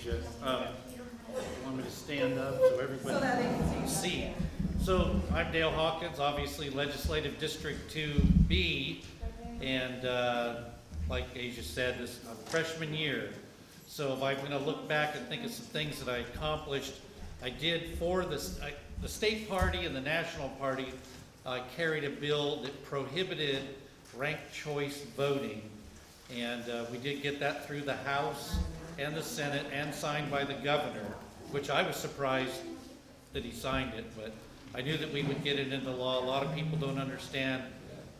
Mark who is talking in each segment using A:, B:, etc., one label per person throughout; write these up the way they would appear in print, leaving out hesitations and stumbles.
A: Asia. You want me to stand up so everybody can see? So I'm Dale Hawkins, obviously Legislative District 2B, and like Asia said, this is my freshman year. So if I'm going to look back and think of some things that I accomplished, I did for the state party and the national party. I carried a bill that prohibited ranked choice voting, and we did get that through the House and the Senate and signed by the governor, which I was surprised that he signed it, but I knew that we would get it into law. A lot of people don't understand,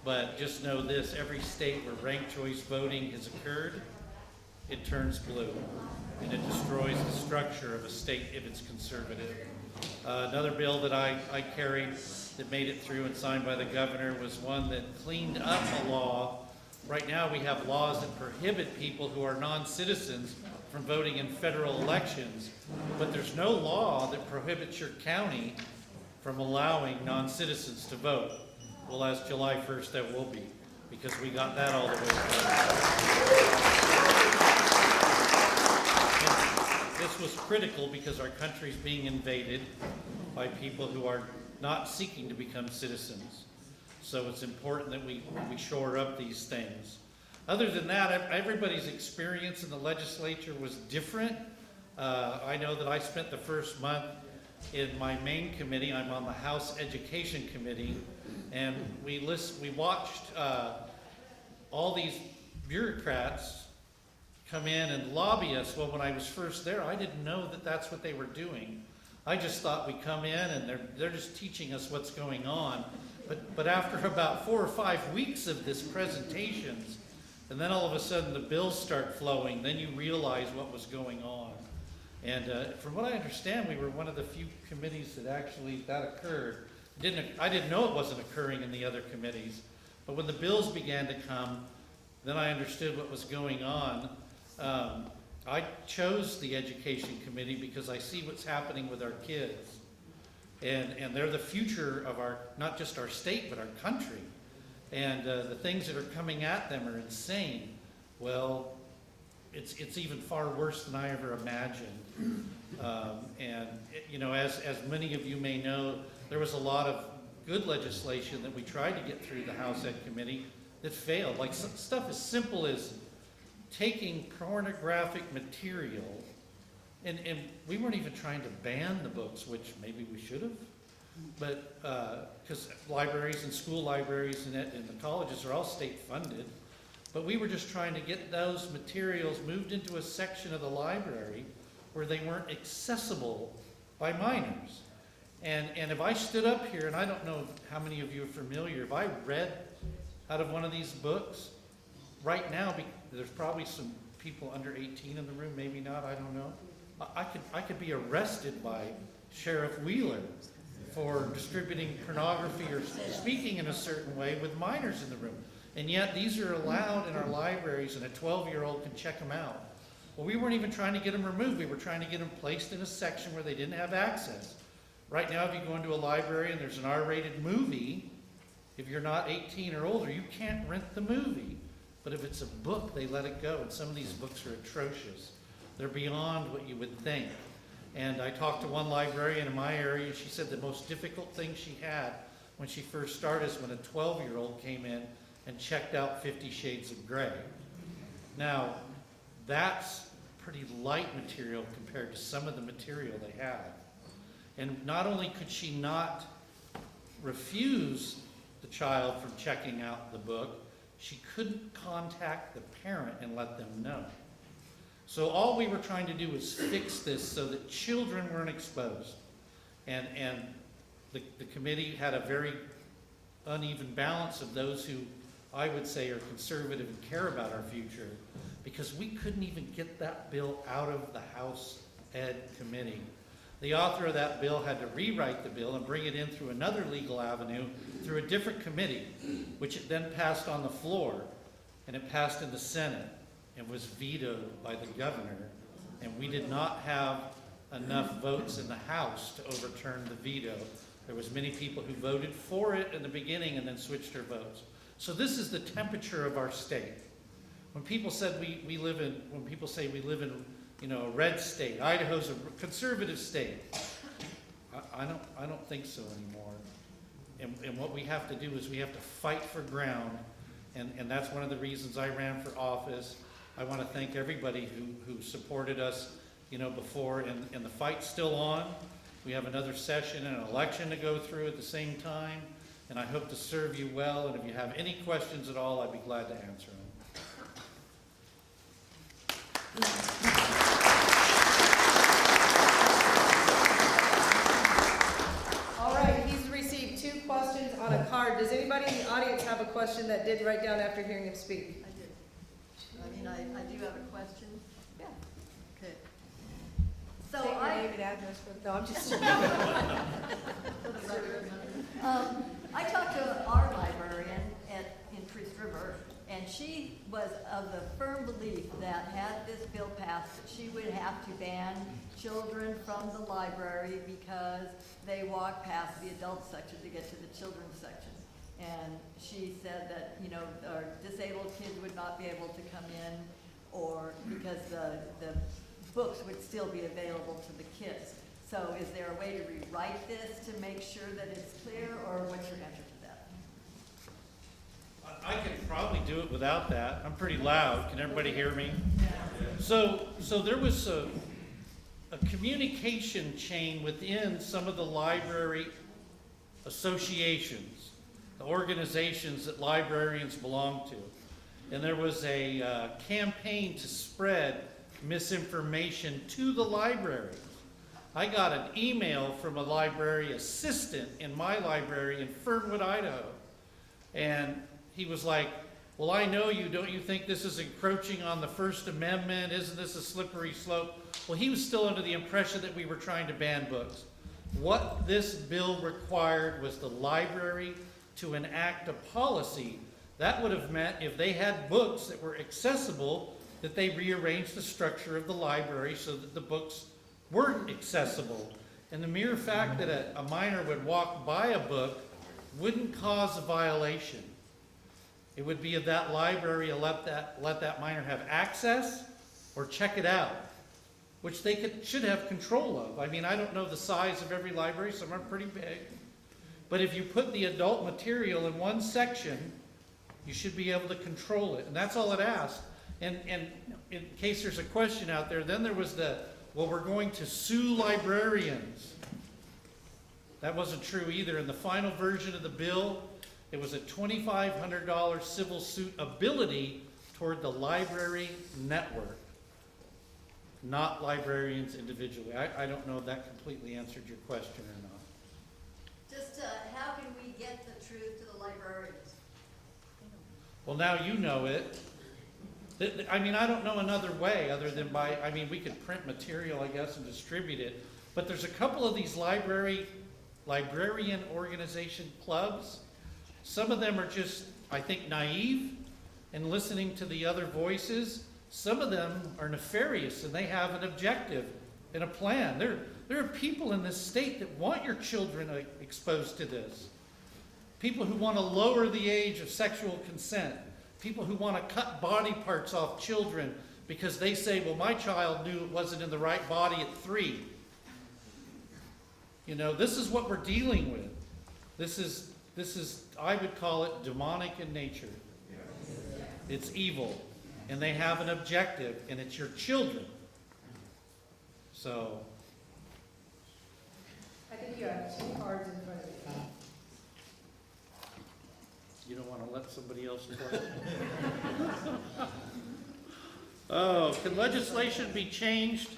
A: but just know this: every state where ranked choice voting has occurred, it turns blue, and it destroys the structure of a state if it's conservative. Another bill that I carried that made it through and signed by the governor was one that cleaned up a law. Right now we have laws that prohibit people who are non-citizens from voting in federal elections, but there's no law that prohibits your county from allowing non-citizens to vote. Well, as July 1st there will be, because we got that all the way through. This was critical because our country's being invaded by people who are not seeking to become citizens. So it's important that we shore up these things. Other than that, everybody's experience in the legislature was different. I know that I spent the first month in my main committee. I'm on the House Education Committee, and we watched all these bureaucrats come in and lobby us. Well, when I was first there, I didn't know that that's what they were doing. I just thought we come in and they're just teaching us what's going on. But after about 4 or 5 weeks of this presentations, and then all of a sudden the bills start flowing, then you realize what was going on. And from what I understand, we were one of the few committees that actually that occurred. I didn't know it wasn't occurring in the other committees, but when the bills began to come, then I understood what was going on. I chose the Education Committee because I see what's happening with our kids. And they're the future of our, not just our state, but our country. And the things that are coming at them are insane. Well, it's even far worse than I ever imagined. You know, as many of you may know, there was a lot of good legislation that we tried to get through the House Ed Committee that failed. Like stuff as simple as taking pornographic material, and we weren't even trying to ban the books, which maybe we should have, but because libraries and school libraries and the colleges are all state funded, but we were just trying to get those materials moved into a section of the library where they weren't accessible by minors. And if I stood up here, and I don't know how many of you are familiar, if I read out of one of these books, right now, there's probably some people under 18 in the room, maybe not, I don't know. I could be arrested by Sheriff Wheeler for distributing pornography or speaking in a certain way with minors in the room. And yet these are allowed in our libraries, and a 12-year-old can check them out. Well, we weren't even trying to get them removed. We were trying to get them placed in a section where they didn't have access. Right now, if you go into a library and there's an R-rated movie, if you're not 18 or older, you can't rent the movie. But if it's a book, they let it go, and some of these books are atrocious. They're beyond what you would think. And I talked to one librarian in my area. She said the most difficult thing she had when she first started is when a 12-year-old came in and checked out 50 Shades of Grey. Now, that's pretty light material compared to some of the material they had. And not only could she not refuse the child from checking out the book, she couldn't contact the parent and let them know. So all we were trying to do was fix this so that children weren't exposed. And the committee had a very uneven balance of those who I would say are conservative and care about our future, because we couldn't even get that bill out of the House Ed Committee. The author of that bill had to rewrite the bill and bring it in through another legal avenue, through a different committee, which it then passed on the floor, and it passed in the Senate and was vetoed by the governor. And we did not have enough votes in the House to overturn the veto. There was many people who voted for it in the beginning and then switched their votes. So this is the temperature of our state. When people said when people say we live in you know, a red state. Idaho's a conservative state. I don't think so anymore. And what we have to do is we have to fight for ground, and that's one of the reasons I ran for office. I want to thank everybody who supported us, you know, before, and the fight's still on. We have another session and an election to go through at the same time, and I hope to serve you well, and if you have any questions at all, I'd be glad to answer them.
B: All right, he's received 2 questions on a card. Does anybody in the audience have a question that did write down after hearing him speak?
C: I did. I do have a question.
B: Yeah.
C: Okay. So
B: Take your
C: I,
B: name and address for, no, I'm just.
C: I talked to our librarian in Priest River, and she was of the firm belief that had this bill passed, that she would have to ban children from the library because they walk past the adult section to get to the children's section. And she said that, you know, our disabled kids would not be able to come in, or because the books would still be available to the kids. So is there a way to rewrite this to make sure that it's clear, or what's your answer to that?
A: I could probably do it without that. I'm pretty loud. Can everybody hear me? So there was a communication chain within some of the library associations, the organizations that librarians belong to. And there was a campaign to spread misinformation to the libraries. I got an email from a library assistant in my library in Fernwood, Idaho. And he was like, well, I know you, don't you think this is encroaching on the First Amendment? Isn't this a slippery slope? Well, he was still under the impression that we were trying to ban books. What this bill required was the library to enact a policy. That would have meant if they had books that were accessible, that they rearranged the structure of the library so that the books weren't accessible. And the mere fact that a minor would walk by a book wouldn't cause a violation. It would be if that library let that minor have access or check it out, which they should have control of. I mean, I don't know the size of every library, some are pretty big. But if you put the adult material in one section, you should be able to control it. And that's all it asked. And in case there's a question out there, then there was well, we're going to sue librarians. That wasn't true either. In the final version of the bill, it was a $2,500 civil suit ability toward the library network, not librarians individually. I don't know if that completely answered your question or not.
C: Just how can we get the truth to the librarians?
A: Well, now you know it. I mean, I don't know another way other than we could print material, I guess, and distribute it. But there's a couple of these librarian organization clubs. Some of them are just, I think, naive and listening to the other voices. Some of them are nefarious, and they have an objective and a plan. There are people in this state that want your children exposed to this. People who want to lower the age of sexual consent. People who want to cut body parts off children because they say, well, my child knew it wasn't in the right body at 3. You know, this is what we're dealing with. This is, I would call it demonic in nature. It's evil. And they have an objective, and it's your children. So.
B: I think you have 2 cards in front of you.
A: You don't want to let somebody else play? Oh, can legislation be changed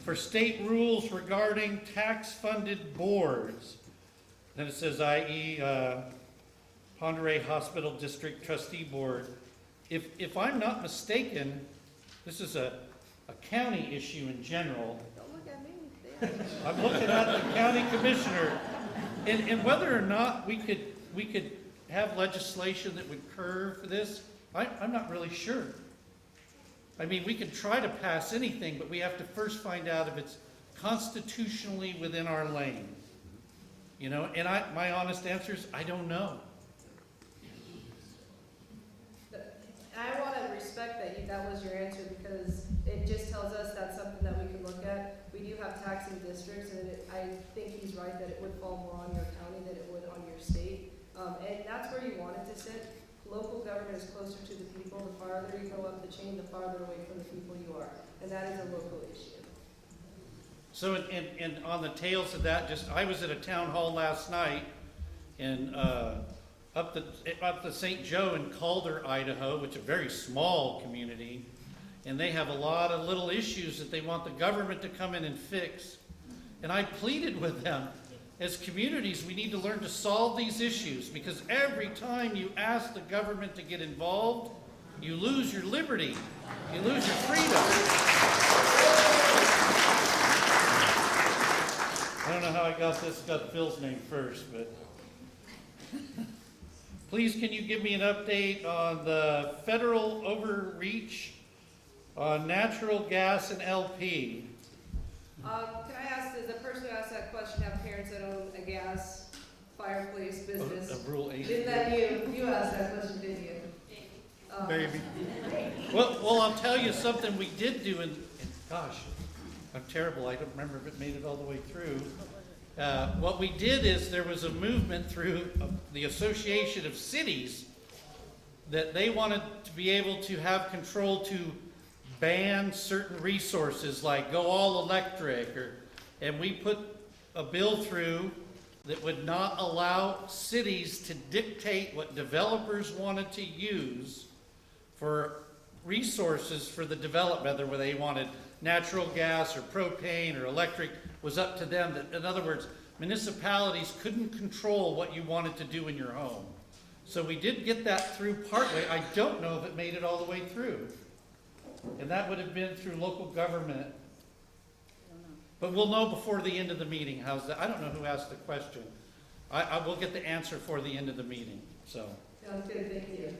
A: for state rules regarding tax-funded boards? Then it says, i.e., Ponderay Hospital District Trustee Board. If I'm not mistaken, this is a county issue in general.
B: Don't look at me.
A: I'm looking at the county commissioner, and whether or not we could have legislation that would curb this, I'm not really sure. I mean, we can try to pass anything, but we have to first find out if it's constitutionally within our lane. You know, and my honest answer is, I don't know.
B: I want to respect that that was your answer, because it just tells us that's have taxing districts, and I think he's right that it would fall more on your county than it would on your state. And that's where you want it to sit. Local government is closer to the people. The farther you go up the chain, the farther away from the people you are. And that is a local issue.
A: So, and on the tails of that, I was at a town hall last night in, up the St. Joe in Calder, Idaho, which is a very small community. And they have a lot of little issues that they want the government to come in and fix. And I pleaded with them, as communities, we need to learn to solve these issues, because every time you ask the government to get involved, you lose your liberty, you lose your freedom. I don't know how I got Phil's name first, but please, can you give me an update on the federal overreach on natural gas and LP?
B: Can I ask, does the person who asked that question have parents that own a gas fireplace business?
A: Of Rule 8.
B: Didn't that you? You asked that question, didn't you?
A: Baby. Well, I'll tell you something we did do, and gosh, I'm terrible. I don't remember if it made it all the way through. What we did is there was a movement through the Association of Cities that they wanted to be able to have control to ban certain resources, like go all electric, and we put a bill through that would not allow cities to dictate what developers wanted to use for resources for the development, whether they wanted natural gas or propane or electric was up to them. In other words, municipalities couldn't control what you wanted to do in your home. So we did get that through partway. I don't know if it made it all the way through. And that would have been through local government. But we'll know before the end of the meeting. How's that? I don't know who asked the question. I will get the answer for the end of the meeting. So.
B: Sounds good, thank you.